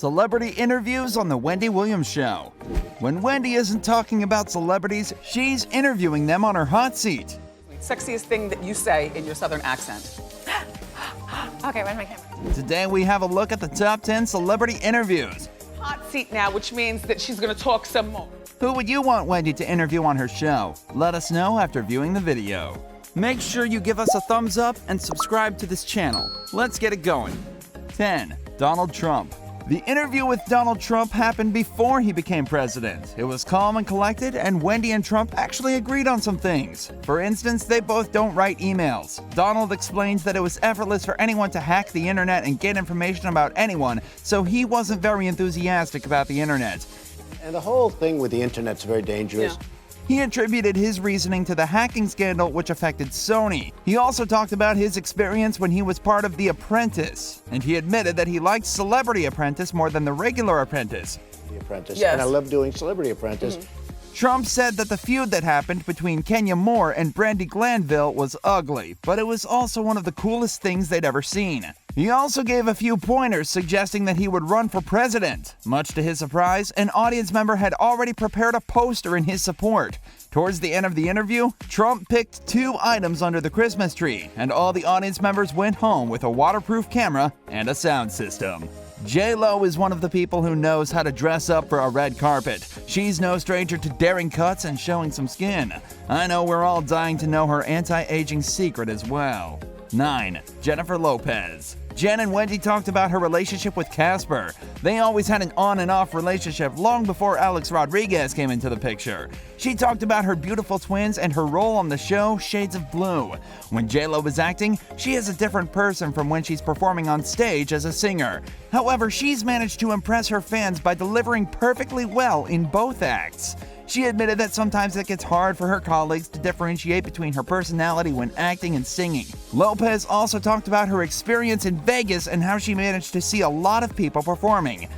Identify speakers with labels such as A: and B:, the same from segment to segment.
A: Celebrity interviews on The Wendy Williams Show. When Wendy isn't talking about celebrities, she's interviewing them on her hot seat.
B: Sexiest thing that you say in your southern accent.
C: Okay, where's my camera?
A: Today we have a look at the top 10 celebrity interviews.
B: Hot seat now, which means that she's gonna talk some more.
A: Who would you want Wendy to interview on her show? Let us know after viewing the video. Make sure you give us a thumbs up and subscribe to this channel. Let's get it going. 10. Donald Trump. The interview with Donald Trump happened before he became president. It was calm and collected, and Wendy and Trump actually agreed on some things. For instance, they both don't write emails. Donald explains that it was effortless for anyone to hack the internet and get information about anyone, so he wasn't very enthusiastic about the internet.
D: And the whole thing with the internet's very dangerous.
B: Yeah.
A: He attributed his reasoning to the hacking scandal which affected Sony. He also talked about his experience when he was part of The Apprentice, and he admitted that he liked Celebrity Apprentice more than the regular Apprentice.
D: The Apprentice.
B: Yes.
D: And I love doing Celebrity Apprentice.
A: Trump said that the feud that happened between Kenya Moore and Brandi Glanville was ugly, but it was also one of the coolest things they'd ever seen. He also gave a few pointers suggesting that he would run for president. Much to his surprise, an audience member had already prepared a poster in his support. Towards the end of the interview, Trump picked 2 items under the Christmas tree, and all the audience members went home with a waterproof camera and a sound system. J-Lo is one of the people who knows how to dress up for a red carpet. She's no stranger to daring cuts and showing some skin. I know we're all dying to know her anti-aging secret as well. 9. Jennifer Lopez. Jen and Wendy talked about her relationship with Casper. They always had an on and off relationship long before Alex Rodriguez came into the picture. She talked about her beautiful twins and her role on the show Shades of Blue. When J-Lo is acting, she is a different person from when she's performing on stage as a singer. However, she's managed to impress her fans by delivering perfectly well in both acts. She admitted that sometimes it gets hard for her colleagues to differentiate between her personality when acting and singing. Lopez also talked about her experience in Vegas and how she managed to see a lot of people performing.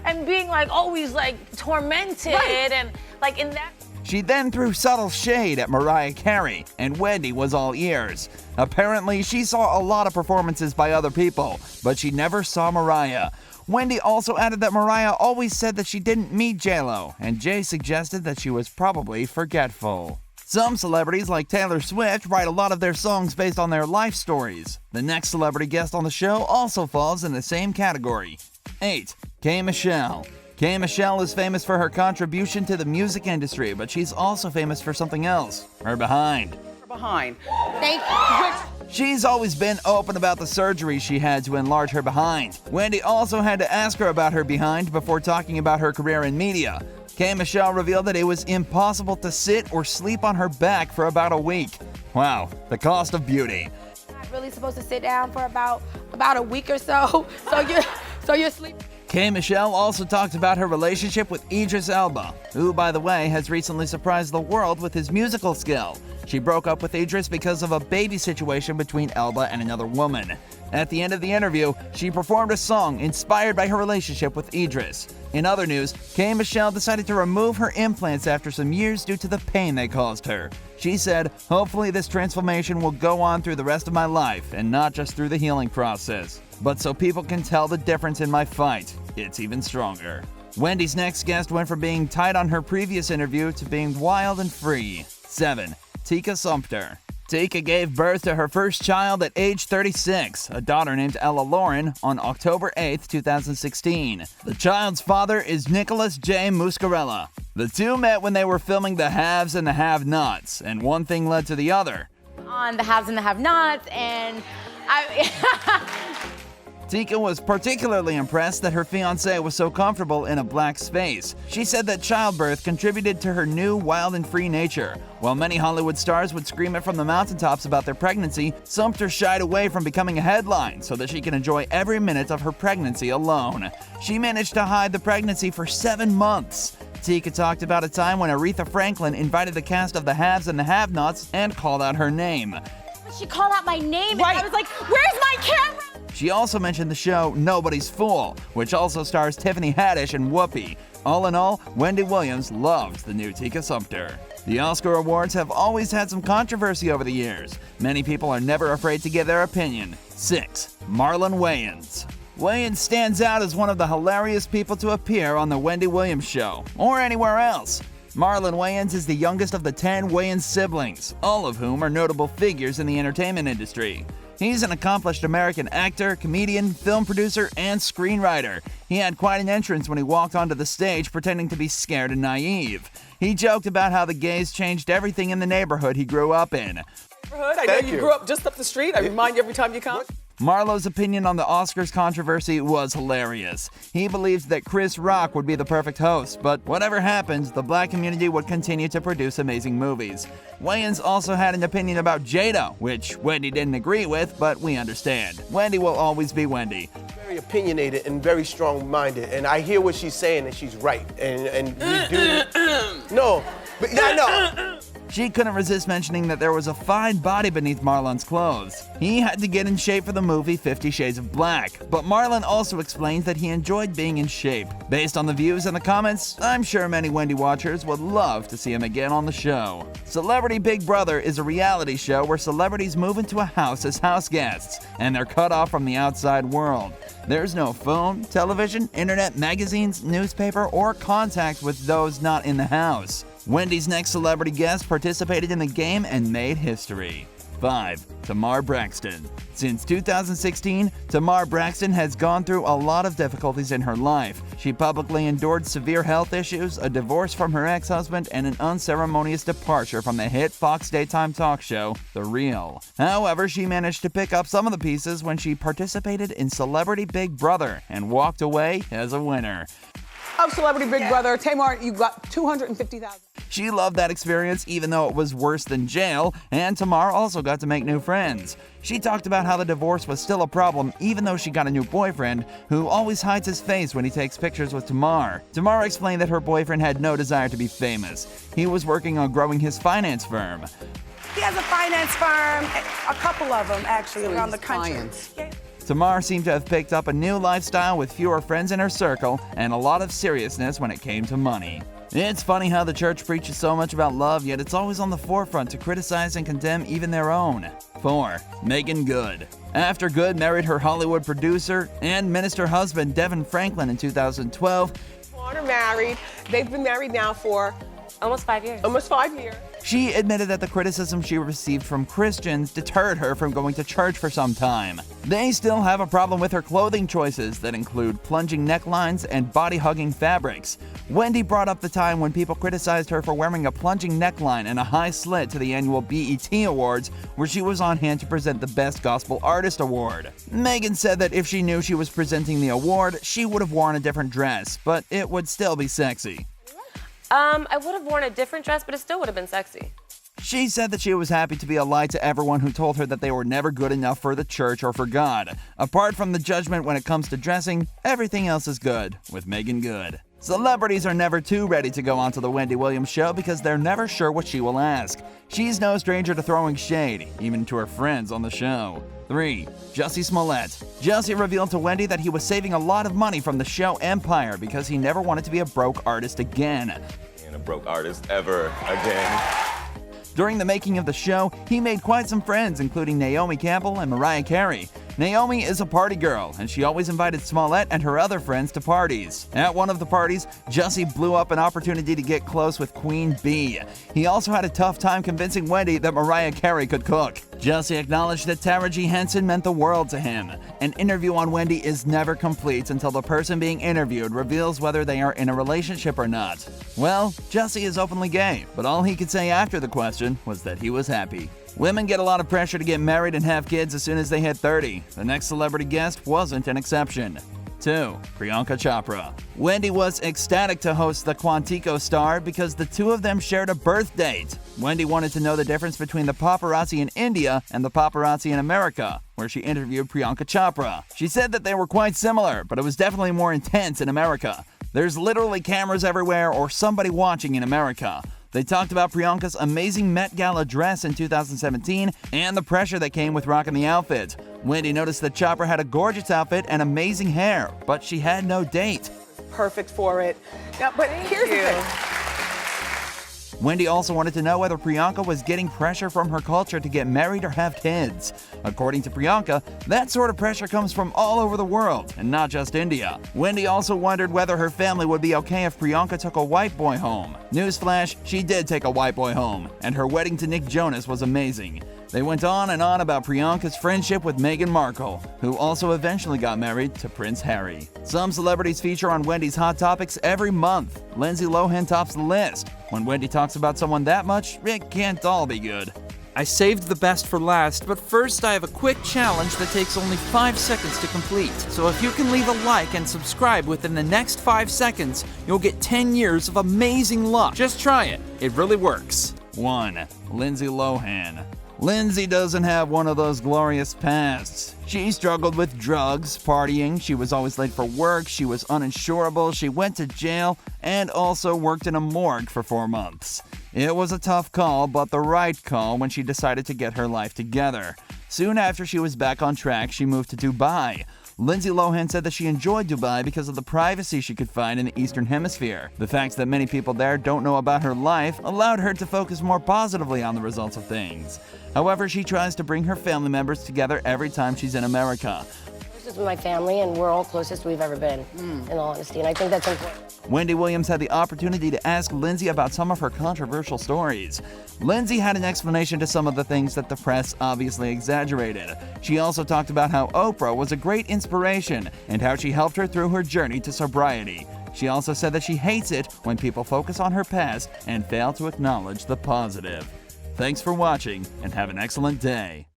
C: And being always tormented and in that.
A: She then threw subtle shade at Mariah Carey, and Wendy was all ears. Apparently, she saw a lot of performances by other people, but she never saw Mariah. Wendy also added that Mariah always said that she didn't meet J-Lo, and Jay suggested that she was probably forgetful. Some celebrities like Taylor Swift write a lot of their songs based on their life stories. The next celebrity guest on the show also falls in the same category. 8. K. Michelle. K. Michelle is famous for her contribution to the music industry, but she's also famous for something else: her behind.
B: Behind.
C: Thank you.
A: She's always been open about the surgery she had to enlarge her behind. Wendy also had to ask her about her behind before talking about her career in media. K. Michelle revealed that it was impossible to sit or sleep on her back for about a week. Wow, the cost of beauty.
C: Not really supposed to sit down for about a week or so. So you're sleeping.
A: K. Michelle also talked about her relationship with Idris Elba, who, by the way, has recently surprised the world with his musical skill. She broke up with Idris because of a baby situation between Elba and another woman. At the end of the interview, she performed a song inspired by her relationship with Idris. In other news, K. Michelle decided to remove her implants after some years due to the pain they caused her. She said, "Hopefully this transformation will go on through the rest of my life and not just through the healing process. But so people can tell the difference in my fight, it's even stronger." Wendy's next guest went from being tight on her previous interview to being wild and free. 7. Tika Sumpter. Tika gave birth to her first child at age 36, a daughter named Ella Lauren, on October 8, 2016. The child's father is Nicholas J. Muscarella. The two met when they were filming The Haves and the Have-Nots, and one thing led to the other.
C: On The Haves and the Have-Nots, and
A: Tika was particularly impressed that her fiancé was so comfortable in a black space. She said that childbirth contributed to her new wild and free nature. While many Hollywood stars would scream it from the mountaintops about their pregnancy, Sumpter shied away from becoming a headline so that she can enjoy every minute of her pregnancy alone. She managed to hide the pregnancy for 7 months. Tika talked about a time when Aretha Franklin invited the cast of The Haves and the Have-Nots and called out her name.
C: She called out my name,
B: Right.
C: and I was like, "Where's my camera?"
A: She also mentioned the show Nobody's Fool, which also stars Tiffany Haddish and Whoopi. All in all, Wendy Williams loved the new Tika Sumpter. The Oscar Awards have always had some controversy over the years. Many people are never afraid to give their opinion. 6. Marlon Wayans. Wayans stands out as one of the hilarious people to appear on The Wendy Williams Show, or anywhere else. Marlon Wayans is the youngest of the 10 Wayans siblings, all of whom are notable figures in the entertainment industry. He's an accomplished American actor, comedian, film producer, and screenwriter. He had quite an entrance when he walked onto the stage pretending to be scared and naive. He joked about how the gays changed everything in the neighborhood he grew up in.
B: I know you grew up just up the street. I remind you every time you come.
A: Marlo's opinion on the Oscars controversy was hilarious. He believed that Chris Rock would be the perfect host, but whatever happens, the black community would continue to produce amazing movies. Wayans also had an opinion about Jada, which Wendy didn't agree with, but we understand. Wendy will always be Wendy.
E: Very opinionated and very strong-minded, and I hear what she's saying, and she's right. And we do. No, but I know.
A: She couldn't resist mentioning that there was a fine body beneath Marlon's clothes. He had to get in shape for the movie 50 Shades of Black, but Marlon also explained that he enjoyed being in shape. Based on the views and the comments, I'm sure many Wendy watchers would love to see him again on the show. Celebrity Big Brother is a reality show where celebrities move into a house as house guests, and they're cut off from the outside world. There's no phone, television, internet, magazines, newspaper, or contact with those not in the house. Wendy's next celebrity guest participated in the game and made history. 5. Tamar Braxton. Since 2016, Tamar Braxton has gone through a lot of difficulties in her life. She publicly endured severe health issues, a divorce from her ex-husband, and an unceremonious departure from the hit Fox daytime talk show, The Real. However, she managed to pick up some of the pieces when she participated in Celebrity Big Brother and walked away as a winner.
B: Of Celebrity Big Brother, Tamar, you got $250,000.
A: She loved that experience even though it was worse than jail, and Tamar also got to make new friends. She talked about how the divorce was still a problem even though she got a new boyfriend who always hides his face when he takes pictures with Tamar. Tamar explained that her boyfriend had no desire to be famous. He was working on growing his finance firm.
F: He has a finance firm, a couple of them actually around the country.
A: Tamar seemed to have picked up a new lifestyle with fewer friends in her circle and a lot of seriousness when it came to money. It's funny how the church preaches so much about love, yet it's always on the forefront to criticize and condemn even their own. 4. Megan Good. After Good married her Hollywood producer and minister husband Devin Franklin in 2012,
G: Are married. They've been married now for
H: almost 5 years.
G: almost 5 years.
A: she admitted that the criticism she received from Christians deterred her from going to church for some time. They still have a problem with her clothing choices that include plunging necklines and body-hugging fabrics. Wendy brought up the time when people criticized her for wearing a plunging neckline and a high slit to the annual BET Awards, where she was on hand to present the Best Gospel Artist Award. Megan said that if she knew she was presenting the award, she would have worn a different dress, but it would still be sexy.
H: I would have worn a different dress, but it still would have been sexy.
A: She said that she was happy to be a light to everyone who told her that they were never good enough for the church or for God. Apart from the judgment when it comes to dressing, everything else is good with Megan Good. Celebrities are never too ready to go onto the Wendy Williams Show because they're never sure what she will ask. She's no stranger to throwing shade, even to her friends on the show. 3. Jussie Smollett. Jussie revealed to Wendy that he was saving a lot of money from the show Empire because he never wanted to be a broke artist again.
I: And a broke artist ever again.
A: During the making of the show, he made quite some friends, including Naomi Campbell and Mariah Carey. Naomi is a party girl, and she always invited Smollett and her other friends to parties. At one of the parties, Jussie blew up an opportunity to get close with Queen Bee. He also had a tough time convincing Wendy that Mariah Carey could cook. Jussie acknowledged that Tara G. Henson meant the world to him. An interview on Wendy is never complete until the person being interviewed reveals whether they are in a relationship or not. Well, Jussie is openly gay, but all he could say after the question was that he was happy. Women get a lot of pressure to get married and have kids as soon as they hit 30. The next celebrity guest wasn't an exception. 2. Priyanka Chopra. Wendy was ecstatic to host the Quantico star because the two of them shared a birth date. Wendy wanted to know the difference between the paparazzi in India and the paparazzi in America, where she interviewed Priyanka Chopra. She said that they were quite similar, but it was definitely more intense in America. There's literally cameras everywhere or somebody watching in America. They talked about Priyanka's amazing Met Gala dress in 2017 and the pressure that came with rocking the outfit. Wendy noticed that Chopra had a gorgeous outfit and amazing hair, but she had no date.
G: Perfect for it. Now, but here's the thing.
A: Wendy also wanted to know whether Priyanka was getting pressure from her culture to get married or have kids. According to Priyanka, that sort of pressure comes from all over the world, and not just India. Wendy also wondered whether her family would be okay if Priyanka took a white boy home. Newsflash, she did take a white boy home, and her wedding to Nick Jonas was amazing. They went on and on about Priyanka's friendship with Meghan Markle, who also eventually got married to Prince Harry. Some celebrities feature on Wendy's Hot Topics every month. Lindsay Lohan tops the list. When Wendy talks about someone that much, it can't all be good.
J: I saved the best for last, but first I have a quick challenge that takes only 5 seconds to complete. So if you can leave a like and subscribe within the next 5 seconds, you'll get 10 years of amazing luck. Just try it. It really works.
A: 1. Lindsay Lohan. Lindsay doesn't have one of those glorious pasts. She struggled with drugs, partying, she was always late for work, she was uninsurable, she went to jail, and also worked in a morgue for 4 months. It was a tough call, but the right call when she decided to get her life together. Soon after she was back on track, she moved to Dubai. Lindsay Lohan said that she enjoyed Dubai because of the privacy she could find in the Eastern Hemisphere. The fact that many people there don't know about her life allowed her to focus more positively on the results of things. However, she tries to bring her family members together every time she's in America.
C: This is my family, and we're all closest we've ever been, in all honesty, and I think that's important.
A: Wendy Williams had the opportunity to ask Lindsay about some of her controversial stories. Lindsay had an explanation to some of the things that the press obviously exaggerated. She also talked about how Oprah was a great inspiration and how she helped her through her journey to sobriety. She also said that she hates it when people focus on her past and fail to acknowledge the positive. Thanks for watching, and have an excellent day.